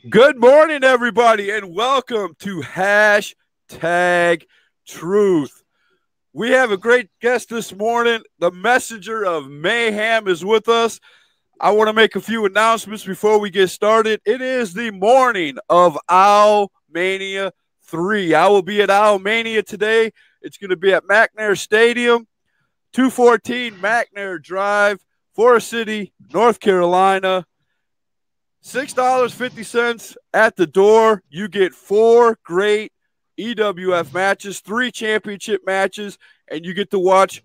Good morning, everybody, and welcome to Hashtag Truth. We have a great guest this morning. The Messenger of Mayhem is with us. I want to make a few announcements before we get started. It is the morning of Owlmania 3. I will be at Owlmania today. It's going to be at McMahon Stadium, 214 McNair Drive, Forest City, North Carolina. $6.50 at the door. You get 4 great EWF matches, 3 championship matches, and you get to watch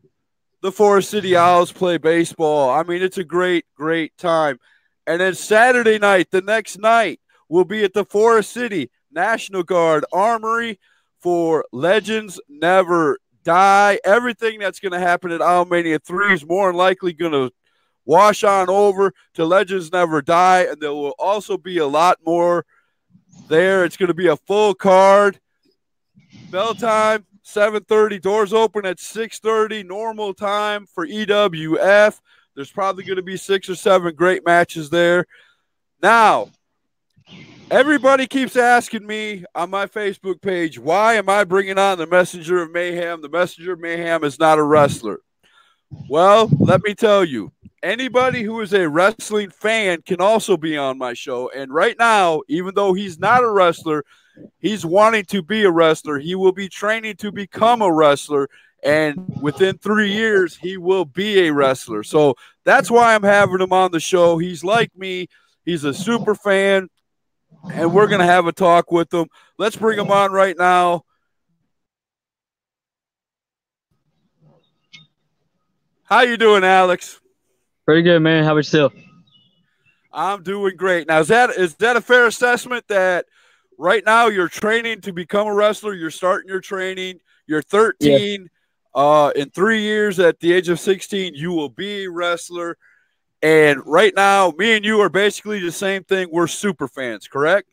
the Forest City Owls play baseball. I mean, it's a great, great time. And then Saturday night, the next night, we'll be at the Forest City National Guard Armory for Legends Never Die. Everything that's going to happen at Owlmania 3 is more than likely going to wash on over to Legends Never Die, and there will also be a lot more there. It's going to be a full card. Bell time, 7:30. Doors open at 6:30. Normal time for EWF. There's probably going to be 6 or 7 great matches there. Now, everybody keeps asking me on my Facebook page, why am I bringing on the Messenger of Mayhem? The Messenger of Mayhem is not a wrestler. Well, let me tell you, anybody who is a wrestling fan can also be on my show. And right now, even though he's not a wrestler, he's wanting to be a wrestler. He will be training to become a wrestler. And within 3 years, he will be a wrestler. So that's why I'm having him on the show. He's like me. He's a super fan. And we're going to have a talk with him. Let's bring him on right now. How you doing, Alex? Pretty good, man. How about yourself? I'm doing great. Now, is that a fair assessment that right now you're training to become a wrestler? You're starting your training. You're 13. Yeah. In 3 years, at the age of 16, you will be a wrestler. And right now, me and you are basically the same thing. We're super fans, correct?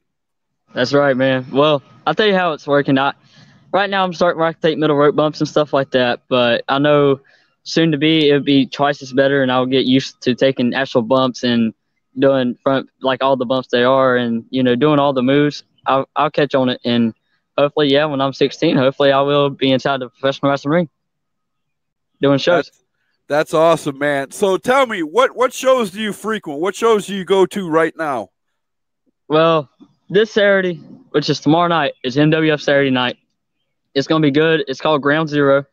That's right, man. Well, I'll tell you how it's working. Right now, I'm starting to take middle rope bumps and stuff like that, but I know soon to be, it'll be twice as better, and I'll get used to taking actual bumps and doing front, like all the bumps they are, and doing all the moves. I'll catch on it, and hopefully, when I'm 16, hopefully I will be inside the professional wrestling ring doing shows. That's awesome, man. So tell me, what shows do you frequent? What shows do you go to right now? Well, this Saturday, which is tomorrow night, is MWF Saturday night. It's gonna be good. It's called Ground Zero.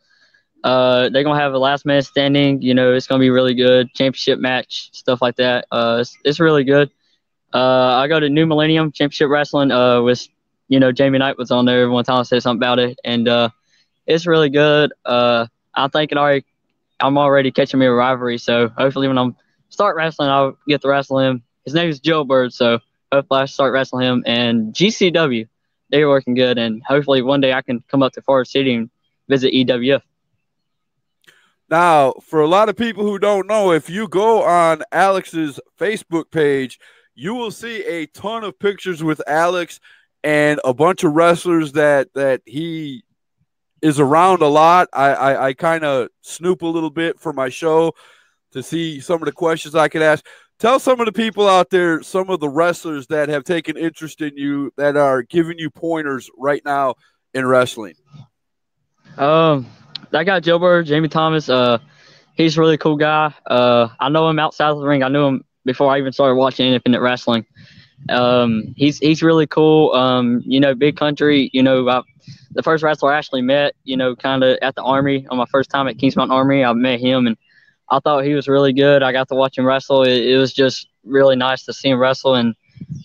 They're going to have a last man standing. It's going to be really good. Championship match, stuff like that. It's really good. I go to New Millennium Championship Wrestling with, Jamie Knight was on there one time. I said something about it. And it's really good. I'm thinking I'm already catching me a rivalry. So hopefully when I'm start wrestling, I'll get to wrestle him. His name is Joe Bird. So hopefully I start wrestling him. And GCW, they're working good. And hopefully one day I can come up to Forest City and visit EWF. Now, for a lot of people who don't know, if you go on Alex's Facebook page, you will see a ton of pictures with Alex and a bunch of wrestlers that he is around a lot. I kind of snoop a little bit for my show to see some of the questions I could ask. Tell some of the people out there, some of the wrestlers that have taken interest in you, that are giving you pointers right now in wrestling. That guy, Joe Bird, Jamie Thomas, he's a really cool guy. I know him outside of the ring. I knew him before I even started watching independent wrestling. He's really cool. Big country. The first wrestler I actually met, kind of at the Army on my first time at Kings Mountain Army, I met him, and I thought he was really good. I got to watch him wrestle. It was just really nice to see him wrestle. And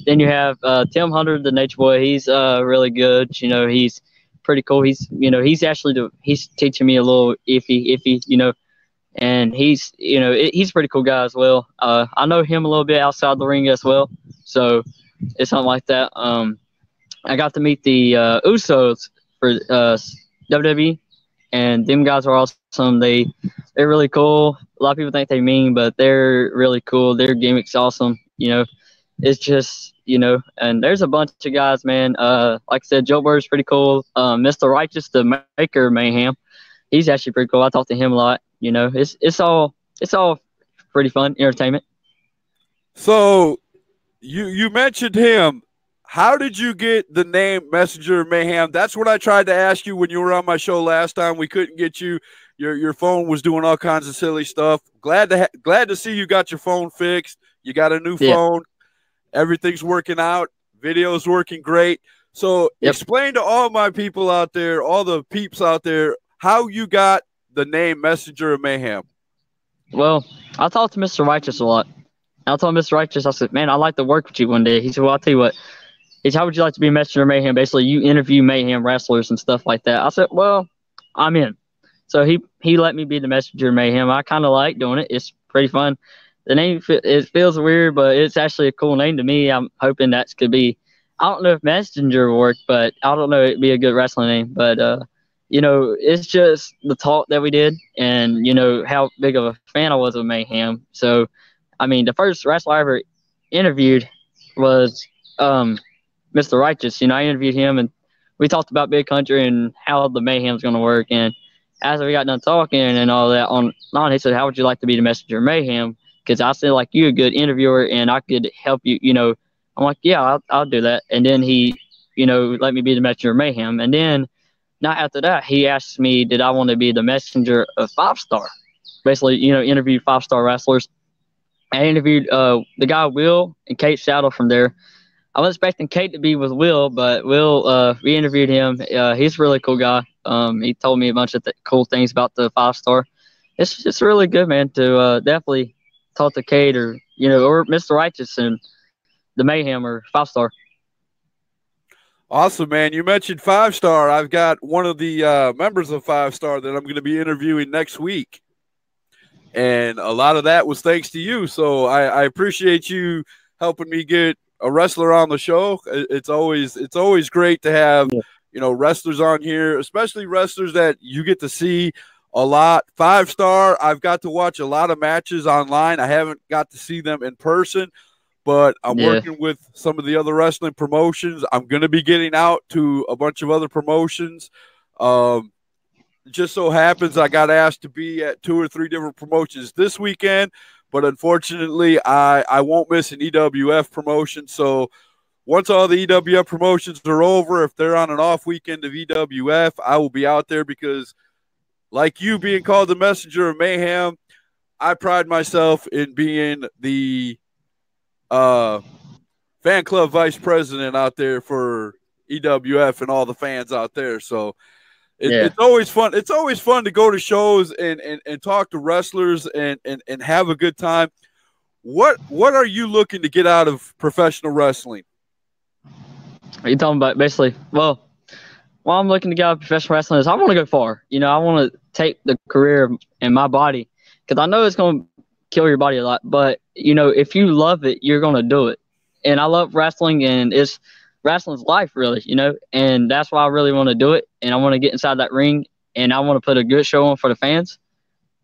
then you have Tim Hunter, the Nature Boy. He's really good. He's pretty cool. He's he's teaching me a little iffy, and he's a pretty cool guy as well. I know him a little bit outside the ring as well, so it's something like that. I got to meet the Usos for WWE, and them guys are awesome. They're really cool. A lot of people think they're mean, but they're really cool. Their gimmick's awesome. It's just, and there's a bunch of guys, man. Like I said, Joe Bird's pretty cool. Mr. Righteous, the maker of Mayhem, he's actually pretty cool. I talk to him a lot. It's all pretty fun entertainment. So you mentioned him. how did you get the name Messenger of Mayhem? That's what I tried to ask you when you were on my show last time. We couldn't get you. Your phone was doing all kinds of silly stuff. Glad to see you got your phone fixed. You got a new phone. Everything's working out. Video's working great. So explain to all my people out there, all the peeps out there, how you got the name Messenger of Mayhem. Well, I talked to Mr. Righteous a lot. I told Mr. Righteous, I said, man, I'd like to work with you one day. He said, well, I'll tell you what. He said, how would you like to be Messenger of Mayhem? Basically, you interview Mayhem wrestlers and stuff like that. I said, well, I'm in. So he let me be the Messenger of Mayhem. I kind of like doing it. It's pretty fun. The name, it feels weird, but it's actually a cool name to me. I'm hoping that could be, I don't know if Messenger will work, but I don't know, it'd be a good wrestling name. But, you know, it's just the talk that we did and, you know, how big of a fan I was of Mayhem. So, I mean, the first wrestler I ever interviewed was Mr. Righteous. You know, I interviewed him and we talked about Big Country and how the Mayhem's going to work. And as we got done talking and all that on, he said, how would you like to be the Messenger of Mayhem? Because I said, like, you a good interviewer and I could help you, you know. I'm like, yeah, I'll do that. And then he, you know, let me be the Messenger of Mayhem. And then not after that, he asked me, did I want to be the messenger of 5-star? Basically, you know, interview 5-star wrestlers. I interviewed the guy Will and Kate Shadow from there. I was expecting Kate to be with Will, but Will, we interviewed him. He's a really cool guy. He told me a bunch of cool things about the 5-star. It's just really good, man, to definitely talk to Kate or, you know, or Mr. Righteous and the Mayhem or 5-star. Awesome, man. You mentioned 5-star. I've got one of the members of 5-star that I'm going to be interviewing next week. And a lot of that was thanks to you. So I appreciate you helping me get a wrestler on the show. It's always great to have, you know, wrestlers on here, especially wrestlers that you get to see a lot. 5-star, I've got to watch a lot of matches online. I haven't got to see them in person, but I'm working with some of the other wrestling promotions. I'm going to be getting out to a bunch of other promotions. Just so happens I got asked to be at 2 or 3 different promotions this weekend, but unfortunately I won't miss an EWF promotion. So once all the EWF promotions are over, if they're on an off weekend of EWF, I will be out there because, like you being called the Messenger of Mayhem, I pride myself in being the fan club vice president out there for EWF and all the fans out there. So it's always fun. It's always fun to go to shows and talk to wrestlers and have a good time. What are you looking to get out of professional wrestling? Are you talking about basically? Well, what I'm looking to get out of professional wrestling is I want to go far. You know, I want to take the career in my body because I know it's going to kill your body a lot. But, you know, if you love it, you're going to do it. And I love wrestling, and wrestling's life, really, you know, and that's why I really want to do it. And I want to get inside that ring, and I want to put a good show on for the fans.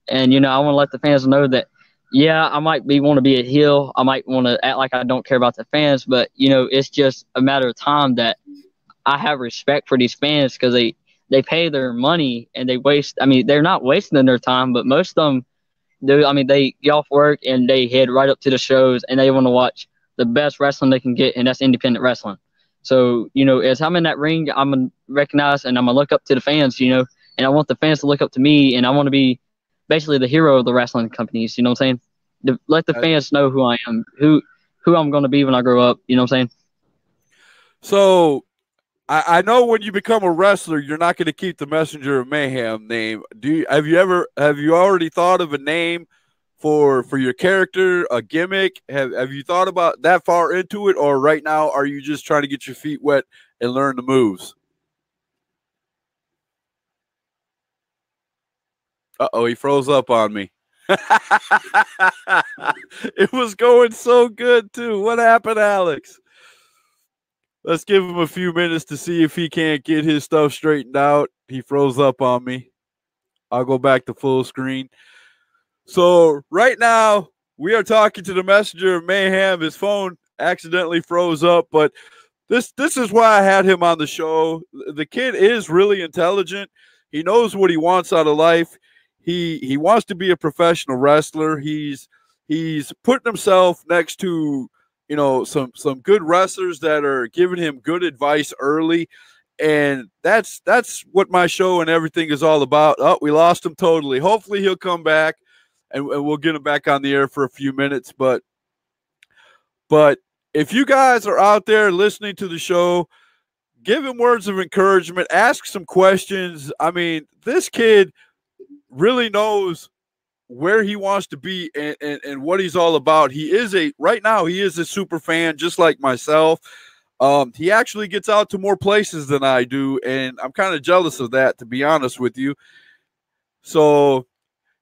And, you know, I want to let the fans know that, yeah, I might want to be a heel. I might want to act like I don't care about the fans, but, you know, it's just a matter of time that I have respect for these fans because they pay their money and they waste. I mean, they're not wasting their time, but most of them do. I mean, they get off work and they head right up to the shows and they want to watch the best wrestling they can get, and that's independent wrestling. So, you know, as I'm in that ring, I'm going to recognize and I'm going to look up to the fans, you know, and I want the fans to look up to me, and I want to be basically the hero of the wrestling companies, you know what I'm saying? Let the fans know who I am, who I'm going to be when I grow up, you know what I'm saying? So I know when you become a wrestler, you're not going to keep the Messenger of Mayhem name. Have you already thought of a name for your character, a gimmick? Have you thought about that far into it, or right now are you just trying to get your feet wet and learn the moves? Uh-oh, he froze up on me. It was going so good too. What happened, Alex? Let's give him a few minutes to see if he can't get his stuff straightened out. He froze up on me. I'll go back to full screen. So right now we are talking to the Messenger of Mayhem. His phone accidentally froze up, but this is why I had him on the show. The kid is really intelligent. He knows what he wants out of life. He wants to be a professional wrestler. He's putting himself next to, some good wrestlers that are giving him good advice early. And that's what my show and everything is all about. Oh, we lost him totally. Hopefully he'll come back and we'll get him back on the air for a few minutes. But if you guys are out there listening to the show, give him words of encouragement, ask some questions. I mean, this kid really knows where he wants to be and what he's all about. Right now he is a super fan, just like myself. He actually gets out to more places than I do, and I'm kind of jealous of that, to be honest with you. So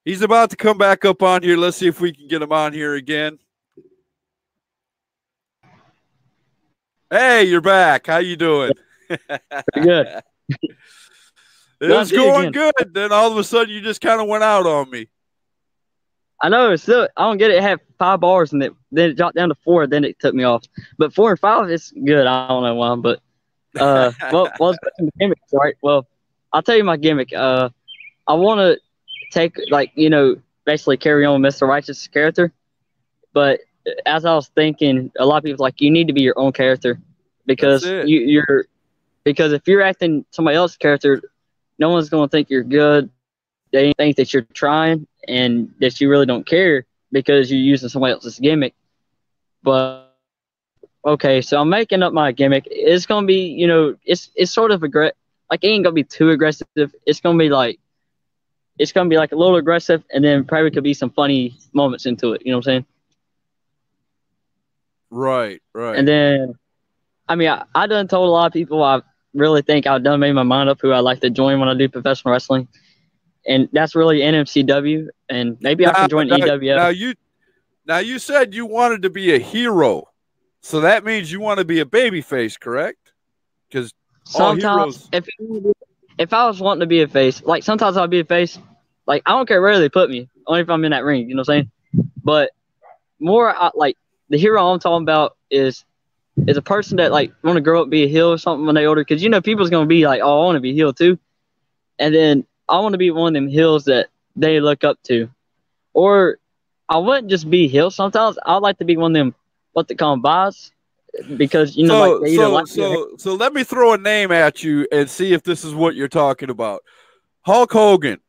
he's about to come back up on here. Let's see if we can get him on here again. Hey, you're back. How you doing? Pretty good. It was going good. Then all of a sudden you just kind of went out on me. I know. Still, I don't get it. It had 5 bars, and then it dropped down to 4. Then it took me off. But 4 and 5, it's good. I don't know why, but well, gimmicks, right? Well, I'll tell you my gimmick. I want to take basically carry on Mr. Righteous' character, but as I was thinking, a lot of people you need to be your own character because because if you're acting somebody else's character, no one's going to think you're good. They think that you're trying and that you really don't care because you're using somebody else's gimmick. But okay, so I'm making up my gimmick. It's gonna be, it's sort of it ain't gonna be too aggressive. It's gonna be like a little aggressive, and then probably could be some funny moments into it. You know what I'm saying? Right. And then, I mean, I done told a lot of people I really think I've done made my mind up who I'd like to join when I do professional wrestling. And that's really NMCW, and maybe I can join EWF. Now you said you wanted to be a hero, so that means you want to be a babyface, correct? Because sometimes, if I was wanting to be a face, sometimes I'll be a face. I don't care where they put me, only if I'm in that ring. You know what I'm saying? But more, the hero I'm talking about is a person that want to grow up and be a heel or something when they older. Because people's gonna be like, oh, I want to be heel too, and then I want to be one of them heels that they look up to. Or I wouldn't just be heel. Sometimes I'd like to be one of them, what they call them, buys. Because, So let me throw a name at you and see if this is what you're talking about. Hulk Hogan.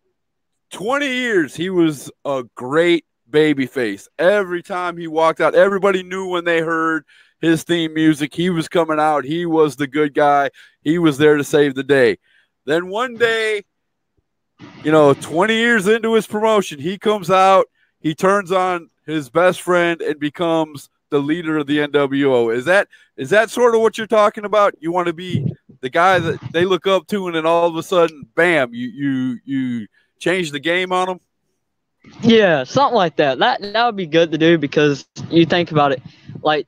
20 years, he was a great babyface. Every time he walked out, everybody knew when they heard his theme music, he was coming out. He was the good guy. He was there to save the day. Then one day, 20 years into his promotion, he comes out, he turns on his best friend and becomes the leader of the NWO. Is that sort of what you're talking about? You want to be the guy that they look up to, and then all of a sudden, bam, you change the game on them? Yeah, something like that. That would be good to do because you think about it.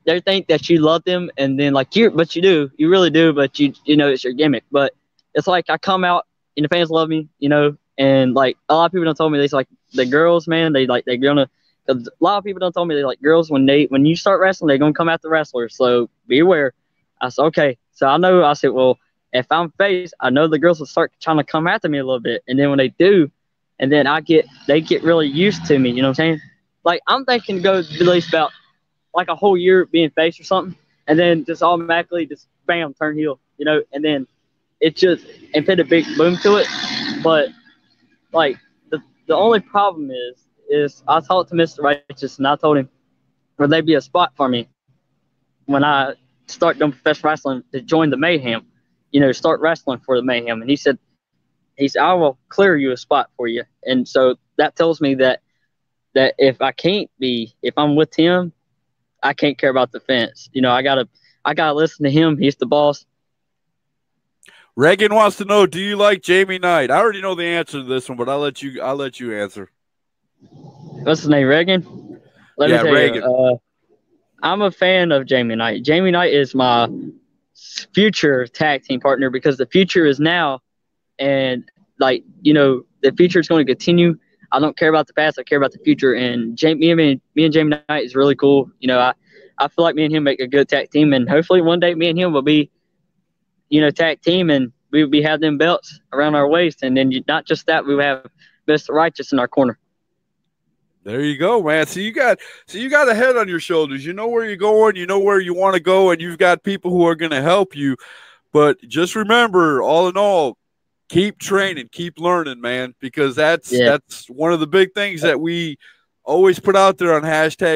They think that you love them, and then but you do. You really do, but it's your gimmick. But it's I come out, and the fans love me, and a lot of people don't tell me the girls, man, they're gonna, because a lot of people don't tell me they like girls when you start wrestling, they're gonna come after wrestlers, so be aware. I said, okay. So I said, well, if I'm face, I know the girls will start trying to come after me a little bit, and then when they do, and then they get really used to me, you know what I'm saying? I'm thinking to go at least about a whole year being face or something, and then just automatically just bam, turn heel, and then it just, and put a big boom to it. But the only problem is I talked to Mr. Righteous, and I told him, would there be a spot for me when I start doing professional wrestling to join the Mayhem, start wrestling for the Mayhem? And he said, I will clear you a spot for you. And so that tells me that if I'm with him, I can't care about the fence. I gotta listen to him. He's the boss. Reagan wants to know, do you like Jamie Knight? I already know the answer to this one, but I'll let you answer. What's his name, Reagan? Let me tell Reagan. You, I'm a fan of Jamie Knight. Jamie Knight is my future tag team partner because the future is now, and the future is going to continue. I don't care about the past. I care about the future. And me and Jamie Knight is really cool. I feel like me and him make a good tag team, and hopefully one day me and him will be tag team, and we would be having them belts around our waist, and then not just that, we would have Mr. Righteous in our corner. There you go, man. So you got a head on your shoulders. You know where you're going. You know where you want to go, and you've got people who are going to help you. But just remember, all in all, keep training, keep learning, man, because that's one of the big things that we always put out there on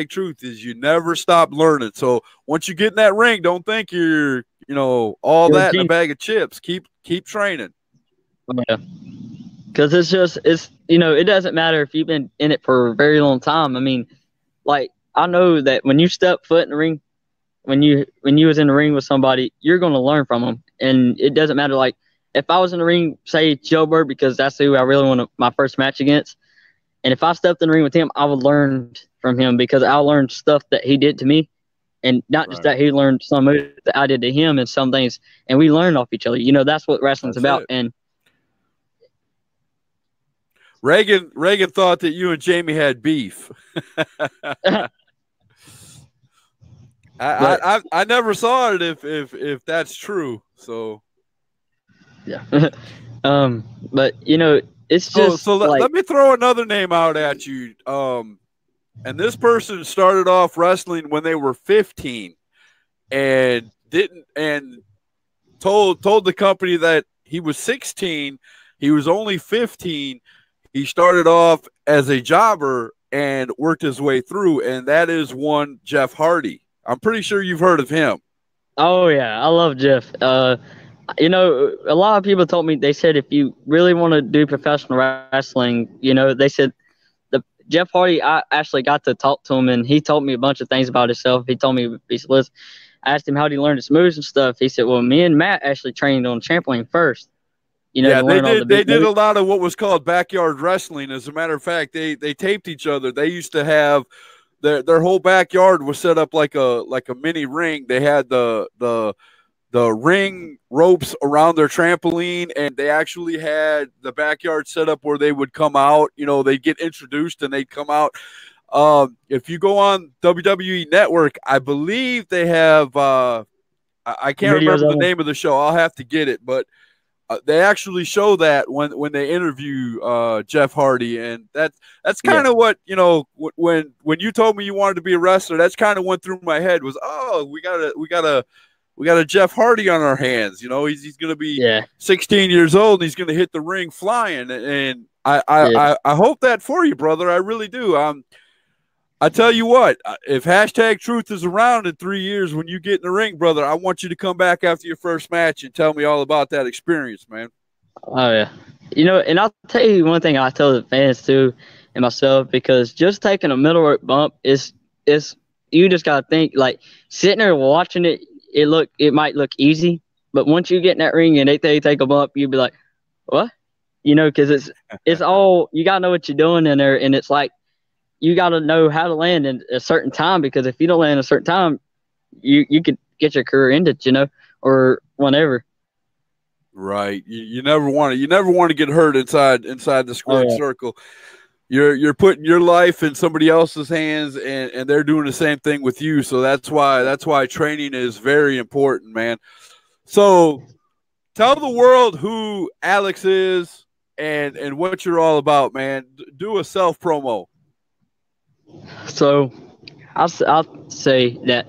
#Truth is you never stop learning. So once you get in that ring, don't think you're all that in a bag of chips. Keep training. Yeah. Because it doesn't matter if you've been in it for a very long time. I mean, like, I know that when you step foot in the ring, when you was in the ring with somebody, you're going to learn from them. And it doesn't matter, like, if I was in the ring, say Joe Bird, because that's who I really want my first match against, and if I stepped in the ring with him, I would learn from him because I learned stuff that he did to me, and not just that he learned some moves that I did to him and some things, and we learned off each other. That's what wrestling's about. And Reagan thought that you and Jamie had beef. I never saw it if that's true. So yeah. But it's just so let me throw another name out at you. And this person started off wrestling when they were 15 and told the company that he was 16. He was only 15. He started off as a jobber and worked his way through, and that is one Jeff Hardy. I'm pretty sure you've heard of him. Oh, yeah. I love Jeff. A lot of people told me, they said if you really want to do professional wrestling, they said Jeff Hardy, I actually got to talk to him, and he told me a bunch of things about himself. He told me, I asked him how he learned his moves and stuff. He said, well, me and Matt actually trained on trampoline first. They did a lot of what was called backyard wrestling. As a matter of fact, they taped each other. They used to have their whole backyard was set up like a mini ring. They had the ring ropes around their trampoline, and they actually had the backyard set up where they would come out. They'd get introduced and they'd come out. If you go on WWE Network, I believe they have I can't remember the name of the show. I'll have to get it, but they actually show that when they interview Jeff Hardy, and that's kind of what when you told me you wanted to be a wrestler, that's kind of went through my head was, we got a Jeff Hardy on our hands. He's going to be 16 years old and he's going to hit the ring flying, and I hope that for you, brother. I really do. I tell you what, if #Truth is around in 3 years, when you get in the ring, brother, I want you to come back after your first match and tell me all about that experience, man. Oh, yeah. And I'll tell you one thing I tell the fans, too, and myself, because just taking a middle rope bump is you just got to think, like, sitting there watching it, it might look easy, but once you get in that ring and they take a bump, you'll be like, what? Because it's all, you got to know what you're doing in there, and it's like, you got to know how to land in a certain time, because if you don't land in a certain time, you could get your career ended, or whenever. Right. You never want to get hurt inside the squared circle. You're putting your life in somebody else's hands, and they're doing the same thing with you. So that's why training is very important, man. So tell the world who Alex is and what you're all about, man. Do a self promo. So I'll say that.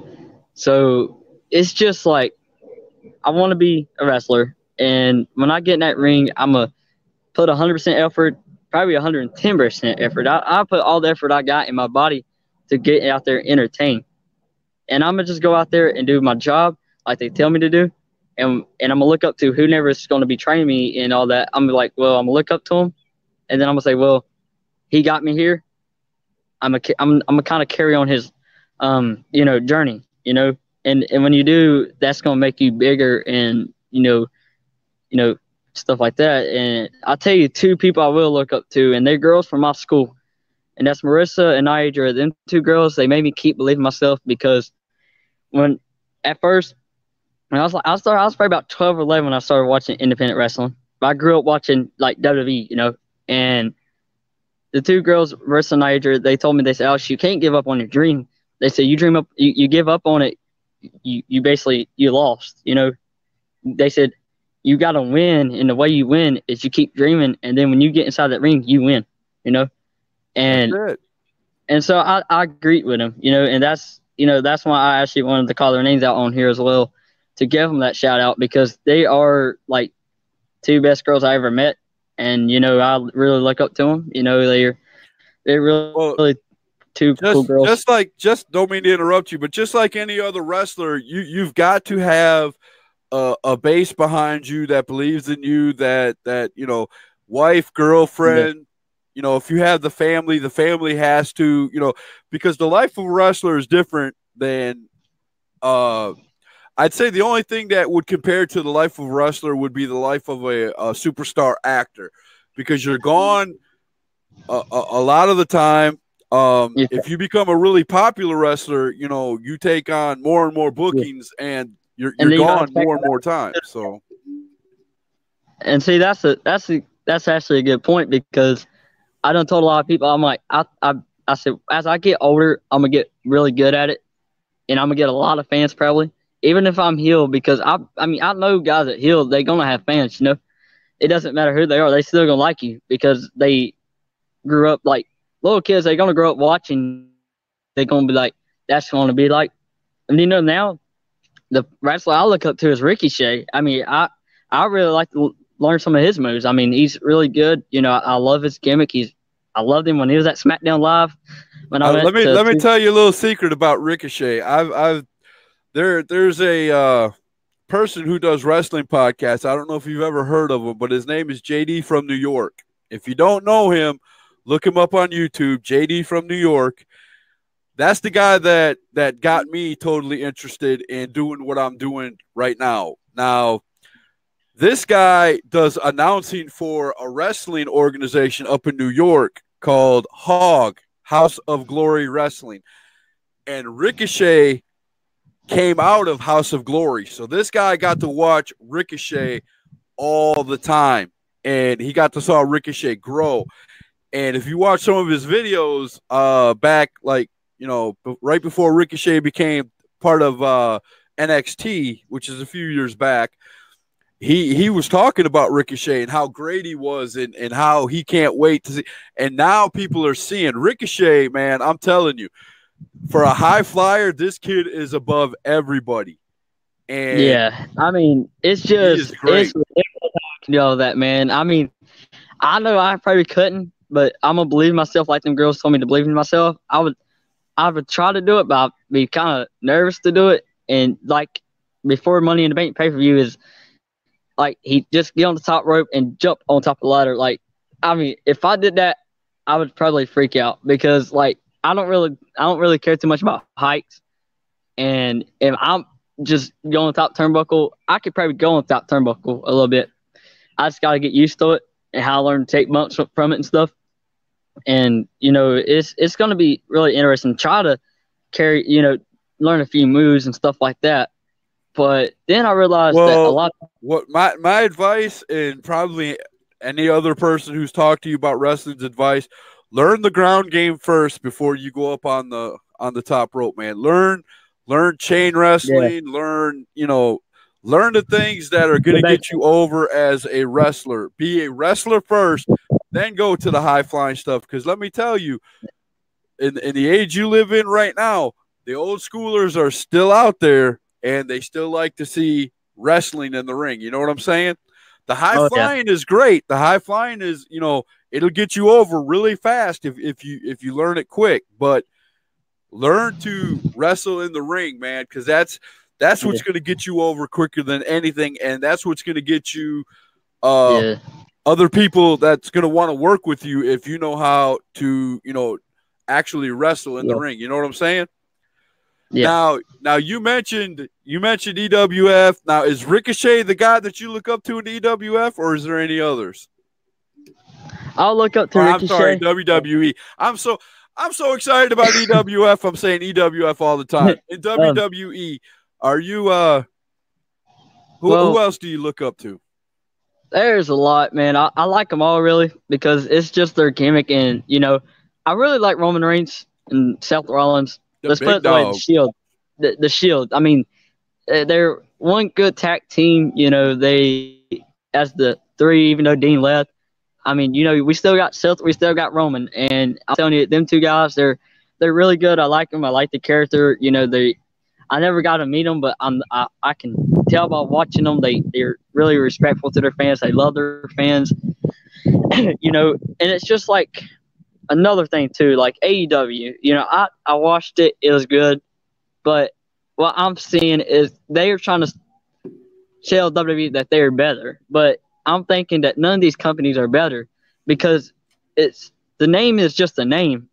So it's just like, I want to be a wrestler, and when I get in that ring, I'm going to put 100% effort, probably 110% effort. I put all the effort I got in my body to get out there and entertain. And I'm going to just go out there and do my job like they tell me to do. And I'm going to look up to whoever is going to be training me and all that. I'm going to be like, well, I'm going to look up to him, and then I'm going to say, well, he got me here. I'm a kind of carry on his, journey, and when you do, that's going to make you bigger and, stuff like that. And I'll tell you 2 people I will look up to, and they're girls from my school, and that's Marissa and Nigel. Them 2 girls, they made me keep believing myself, because at first, when I was probably about 12 or 11 when I started watching independent wrestling. But I grew up watching like WWE, and the 2 girls, Marissa and Nigel, they told me, they said, Alex, you can't give up on your dream. They said, you dream up, you give up on it, you basically, you lost, They said, you got to win, and the way you win is you keep dreaming, and then when you get inside that ring, you win, And And so I agree with him, and that's why I actually wanted to call their names out on here as well to give them that shout out, because they are like two best girls I ever met, and I really look up to them. They're Well, really two cool girls. just don't mean to interrupt you, but just like any other wrestler, you've got to have a base behind you that believes in you, that wife, girlfriend. If you have the family has to, because the life of a wrestler is different than. I'd say the only thing that would compare to the life of a wrestler would be the life of a superstar actor, because you're gone a lot of the time. If you become a really popular wrestler, you take on more and more bookings, and you're gone more and more time. So, and see, that's actually a good point, because I done told a lot of people, I'm like, I said, as I get older, I'm gonna get really good at it, and I'm gonna get a lot of fans probably, even if I'm heel, because I mean I know guys that heel, they're gonna have fans. It doesn't matter who they are, they still gonna like you because they grew up like little kids. They're gonna grow up watching. They're gonna be like, that's gonna be like, and now the wrestler I look up to is Ricochet. I mean, I really like to learn some of his moves. I mean, he's really good. I love his gimmick. I loved him when he was at SmackDown Live. When I let me tell you a little secret about Ricochet. There's a person who does wrestling podcasts. I don't know if you've ever heard of him, but his name is JD from New York. If you don't know him, look him up on YouTube. JD from New York. That's the guy that got me totally interested in doing what I'm doing right now. Now, this guy does announcing for a wrestling organization up in New York called HOG, House of Glory Wrestling. And Ricochet came out of House of Glory. So this guy got to watch Ricochet all the time, and he got to saw Ricochet grow. And if you watch some of his videos back, like, right before Ricochet became part of NXT, which is a few years back, he was talking about Ricochet and how great he was, and how he can't wait to see. And now people are seeing Ricochet, man. I'm telling you, for a high flyer, this kid is above everybody. And yeah, I mean, it's ridiculous that, man. I mean, I know I probably couldn't, but I'm gonna believe myself like them girls told me to believe in myself. I would try to do it, but I'd be kind of nervous to do it. And like before Money in the Bank pay-per-view is like, he just get on the top rope and jump on top of the ladder. Like, I mean, if I did that, I would probably freak out, because like I don't really care too much about heights. And if I'm just going top turnbuckle, I could probably go on top turnbuckle a little bit. I just got to get used to it and how I learn to take bumps from it and stuff. And it's going to be really interesting. Try to carry, learn a few moves and stuff like that. But then I realized that a lot. What my advice, and probably any other person who's talked to you about wrestling's advice, learn the ground game first before you go up on the top rope, man. Learn chain wrestling. Yeah. Learn the things that are going to get you over as a wrestler. Be a wrestler first, then go to the high flying stuff. Because let me tell you, in the age you live in right now, the old schoolers are still out there, and they still like to see wrestling in the ring. You know what I'm saying? The high flying is great. The high flying is, it'll get you over really fast if you learn it quick. But learn to wrestle in the ring, man, because that's what's going to get you over quicker than anything, and that's what's going to get you other people that's going to want to work with you if you know how to, actually wrestle in the ring. You know what I'm saying? Yeah. Now you mentioned EWF. Now, is Ricochet the guy that you look up to in the EWF, or is there any others? I'll look up to Ricochet. I'm sorry, WWE. I'm so excited about EWF. I'm saying EWF all the time. In WWE, are you who else do you look up to? There's a lot, man. I like them all, really, because it's just their gimmick. And I really like Roman Reigns and Seth Rollins. Let's put it the way, the Shield. The Shield. I mean, they're one good tag team. They, as the three, even though Dean left. I mean, we still got Seth, we still got Roman, and I'm telling you, them two guys, they're they're really good. I like them. I like the character. You know, I never got to meet them, but I can tell by watching them. They're really respectful to their fans. They love their fans. You know, and it's just like another thing too, like AEW. You know, I watched it. It was good, but what I'm seeing is they are trying to tell WWE that they're better. But I'm thinking that none of these companies are better because the name is just a name.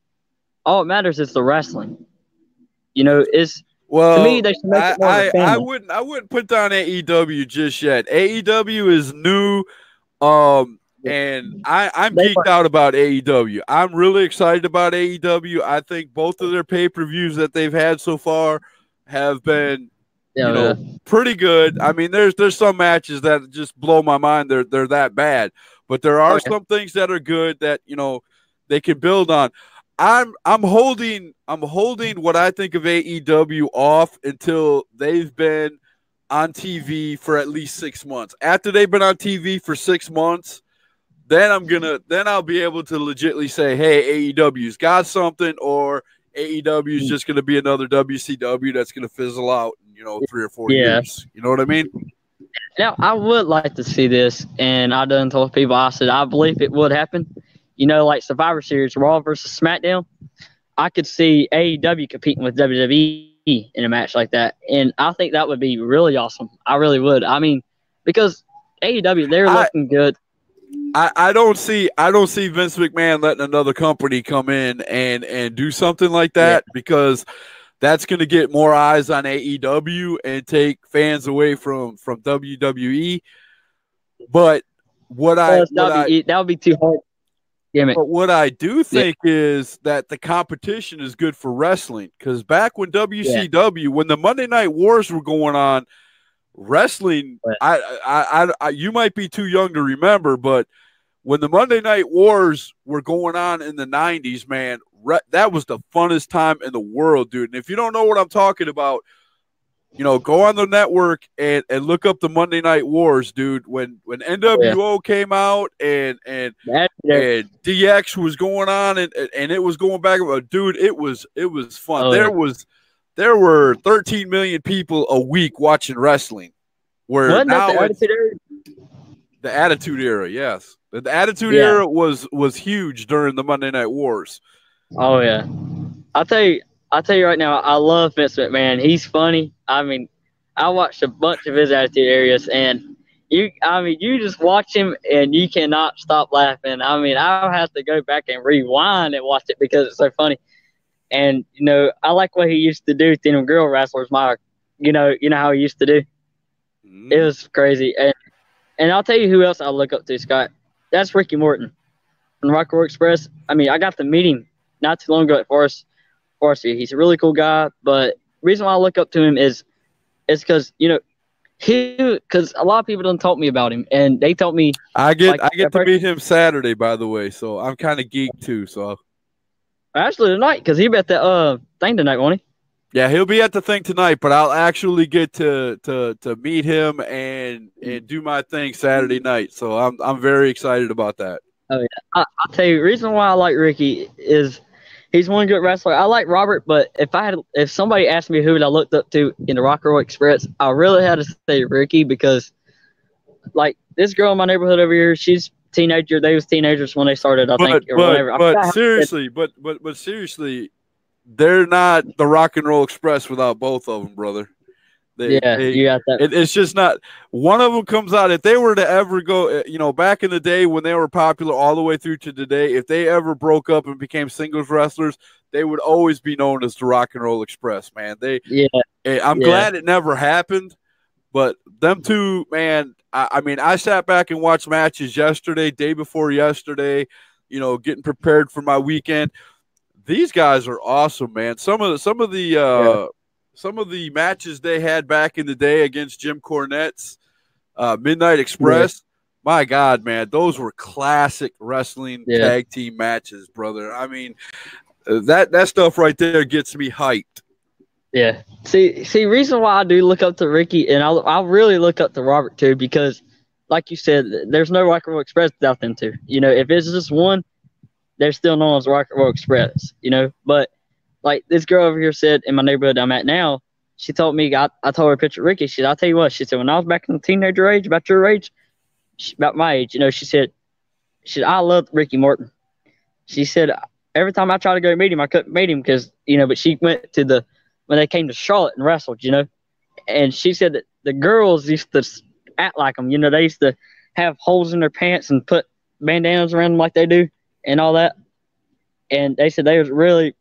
All it matters is the wrestling. You know, to me they should make it more of a family. I wouldn't put down AEW just yet. AEW is new. And I'm geeked out about AEW. I'm really excited about AEW. I think both of their pay-per-views that they've had so far have been pretty good. I mean, there's some matches that just blow my mind. They're that bad. But there are some things that are good that, you know, they can build on. I'm holding what I think of AEW off until they've been on TV for at least 6 months. After they've been on TV for 6 months, then I'll be able to legitimately say, hey, AEW's got something, or AEW is just going to be another WCW that's going to fizzle out in, 3 or 4 years. You know what I mean? Now, I would like to see this, and I done told people, I said, I believe it would happen. You know, like Survivor Series, Raw versus SmackDown, I could see AEW competing with WWE in a match like that, and I think that would be really awesome. I really would. I mean, because AEW, they're looking good. I don't see Vince McMahon letting another company come in and do something like that because that's going to get more eyes on AEW and take fans away from WWE. But that would be too hard. But what I do think is that the competition is good for wrestling, because back when WCW, when the Monday Night Wars were going on, wrestling, you might be too young to remember, but when the Monday Night Wars were going on in the 90s, man, that was the funnest time in the world, dude. And if you don't know what I'm talking about, go on the network and look up the Monday Night Wars, dude. When NWO came out and DX was going on and it was going back, dude, it was fun. There were 13 million people a week watching wrestling. Where now the Attitude Era, yes. The Attitude Era was huge during the Monday Night Wars. Oh yeah. I'll tell you right now, I love Vince McMahon. He's funny. I mean, I watched a bunch of his Attitude Eras, and you just watch him and you cannot stop laughing. I mean, I'll have to go back and rewind and watch it because it's so funny. And I like what he used to do to them girl wrestlers. You know how he used to do. It was crazy. And I'll tell you who else I look up to, Scott. That's Ricky Morton from Rock and Roll Express. I mean, I got to meet him not too long ago at Forest. He's a really cool guy, but the reason why I look up to him is because because a lot of people don't talk me about him, and they told me I get to meet him Saturday, by the way, so I'm kind of geeked too. So actually tonight, because he bet that thing tonight, won't he? Yeah, he'll be at the thing tonight, but I'll actually get to meet him and do my thing Saturday night. So I'm very excited about that. Oh yeah, I'll tell you the reason why I like Ricky is he's one good wrestler. I like Robert, but if somebody asked me who I looked up to in the Rock and Roll Express, I really had to say Ricky because, like, this girl in my neighborhood over here, she's a teenager. They was teenagers when they started, I think, or whatever. But seriously, they're not the Rock and Roll Express without both of them, brother. You got that. It's just not one of them comes out. If they were to ever go, back in the day when they were popular all the way through to today, if they ever broke up and became singles wrestlers, they would always be known as the Rock and Roll Express, man. I'm glad it never happened, but them two, man, I mean, I sat back and watched matches yesterday, day before yesterday, getting prepared for my weekend. These guys are awesome, man. Some of the matches they had back in the day against Jim Cornette's Midnight Express, my God, man, those were classic wrestling tag team matches, brother. I mean, that stuff right there gets me hyped. Yeah. See, reason why I do look up to Ricky, and I'll really look up to Robert too, because, like you said, there's no Rock and Roll Express without them two. If it's just one, they're still known as Rock and Roll Express. But like this girl over here said in my neighborhood I'm at now, she told me, I told her a picture of Ricky. She said, I'll tell you what, she said, when I was back in the teenager age, about your age, about my age, she said, I loved Ricky Morton. She said, every time I tried to go meet him, I couldn't meet him because, but she went to when they came to Charlotte and wrestled, and she said that the girls used to act like them, they used to have holes in their pants and put bandanas around them like they do and all that. And they said they was really,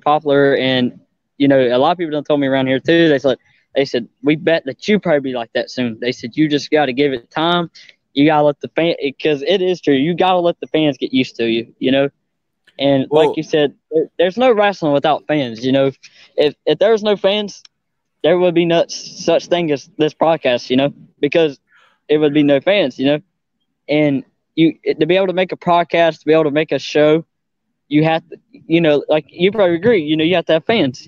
popular. And, a lot of people don't tell me around here too. They said, we bet that you probably be like that soon. They said, you just got to give it time. You got to let the fans, because it is true. You got to let the fans get used to you, And like you said, there's no wrestling without fans, If there's no fans, there would be no such thing as this podcast, because it would be no fans, And to be able to make a podcast, to be able to make a show, you have to, like you probably agree, you have to have fans,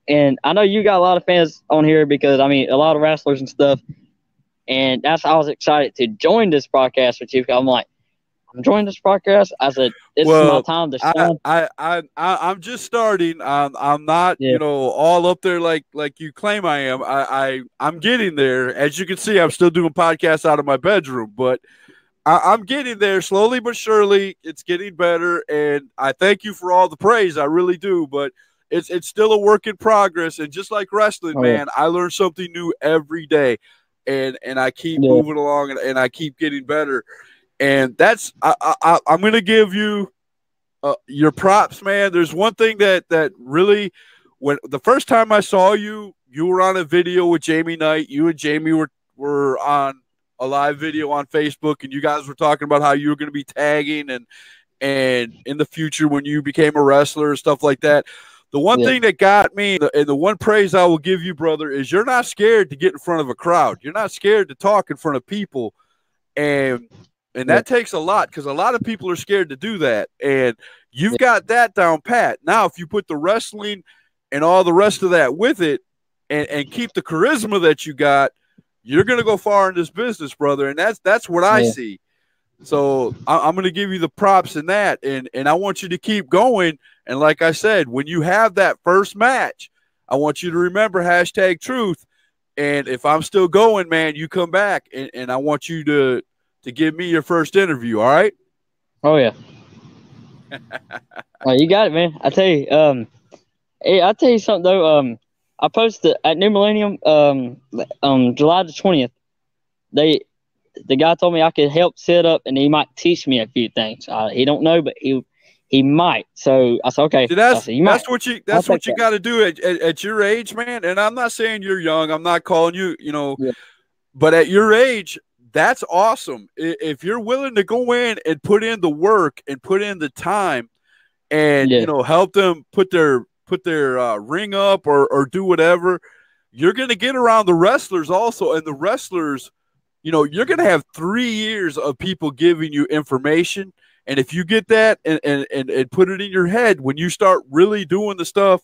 And I know you got a lot of fans on here because, a lot of wrestlers and stuff. And that's how I was excited to join this podcast with you. I'm like, I'm joining this podcast. I said, this is my time to shine. I'm just starting. I'm not, all up there like you claim I am. I'm getting there. As you can see, I'm still doing podcasts out of my bedroom, but I'm getting there slowly but surely. It's getting better, and I thank you for all the praise. I really do, but it's still a work in progress. And just like wrestling, man, I learn something new every day, and I keep moving along, and I keep getting better. And that's I'm going to give you your props, man. There's one thing that really, when the first time I saw you, you were on a video with Jamie Knight. You and Jamie were on a live video on Facebook, and you guys were talking about how you were going to be tagging and in the future when you became a wrestler and stuff like that. The one thing that got me, and the one praise I will give you, brother, is you're not scared to get in front of a crowd. You're not scared to talk in front of people, and that takes a lot, because a lot of people are scared to do that. And you've got that down pat. Now, if you put the wrestling and all the rest of that with it and keep the charisma that you got, you're going to go far in this business, brother. And that's what I see. So I'm going to give you the props in that. And I want you to keep going. And like I said, when you have that first match, I want you to remember #truth. And if I'm still going, man, you come back. And I want you to give me your first interview, all right? Oh, yeah. Well, you got it, man. I tell you, hey, I'll tell you something, though. I posted at New Millennium July the 20th. The guy told me I could help set up, and he might teach me a few things. He don't know, but he might. So I said, okay. See, that's what you got to do at your age, man. And I'm not saying you're young. I'm not calling you, but at your age, that's awesome. If you're willing to go in and put in the work and put in the time and, help them put their ring up or do whatever, you're going to get around the wrestlers also. And the wrestlers, you're going to have 3 years of people giving you information. And if you get that and put it in your head, when you start really doing the stuff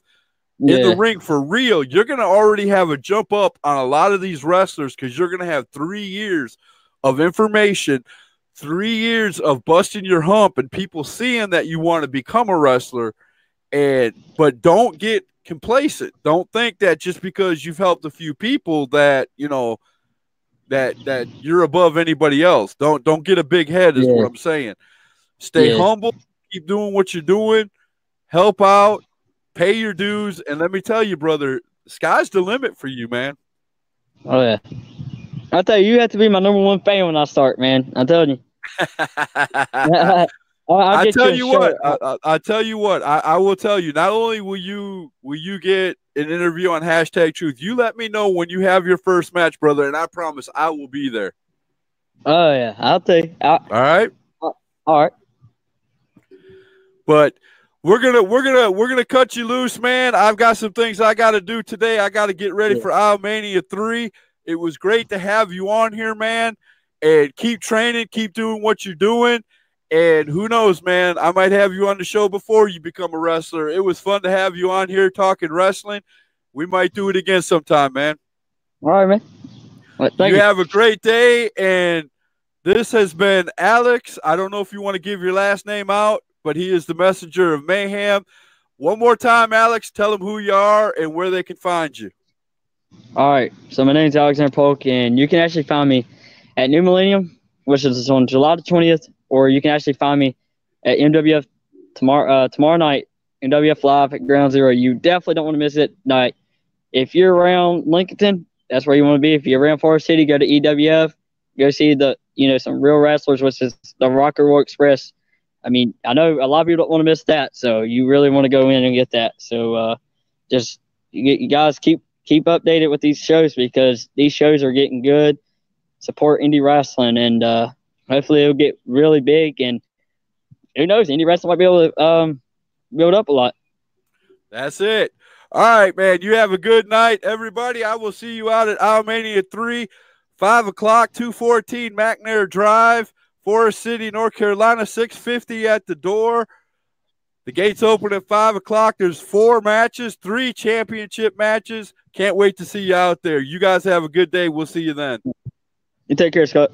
in the ring for real, you're going to already have a jump up on a lot of these wrestlers, because you're going to have 3 years of information, 3 years of busting your hump and people seeing that you want to become a wrestler. But don't get complacent. Don't think that just because you've helped a few people that, that you're above anybody else. Don't get a big head is what I'm saying. Stay humble, keep doing what you're doing, help out, pay your dues, and let me tell you, brother, sky's the limit for you, man. Oh, yeah. I'll tell you, you have to be my #1 fan when I start, man. I'm telling you. I tell you what. I will tell you. Not only will you get an interview on #truth, you let me know when you have your first match, brother, and I promise I will be there. Oh yeah, I'll tell you. All right. All right. But we're gonna cut you loose, man. I've got some things I got to do today. I got to get ready for Mania 3. It was great to have you on here, man. And keep training, keep doing what you're doing. And who knows, man, I might have you on the show before you become a wrestler. It was fun to have you on here talking wrestling. We might do it again sometime, man. All right, man. Well, you have a great day. And this has been Alex. I don't know if you want to give your last name out, but he is the Messenger of Mayhem. One more time, Alex, tell them who you are and where they can find you. All right. So my name's Alexander Polk, and you can actually find me at New Millennium, which is on July the 20th, or you can actually find me at MWF tomorrow night, MWF Live at Ground Zero. You definitely don't want to miss it night. If you're around Lincoln, that's where you want to be. If you're around Forest City, go to EWF. Go see some real wrestlers, which is the Rock and Roll Express. I mean, I know a lot of people don't want to miss that, so you really want to go in and get that. So you guys keep updated with these shows, because these shows are getting good. Support indie wrestling, and hopefully it'll get really big. And who knows, indie wrestling might be able to build up a lot. That's it. All right, man. You have a good night, everybody. I will see you out at Alamania 3, 5 o'clock, 214 McNair Drive, Forest City, North Carolina, 650 at the door. The gates open at 5 o'clock. There's 4 matches, 3 championship matches. Can't wait to see you out there. You guys have a good day. We'll see you then. You take care, Scott.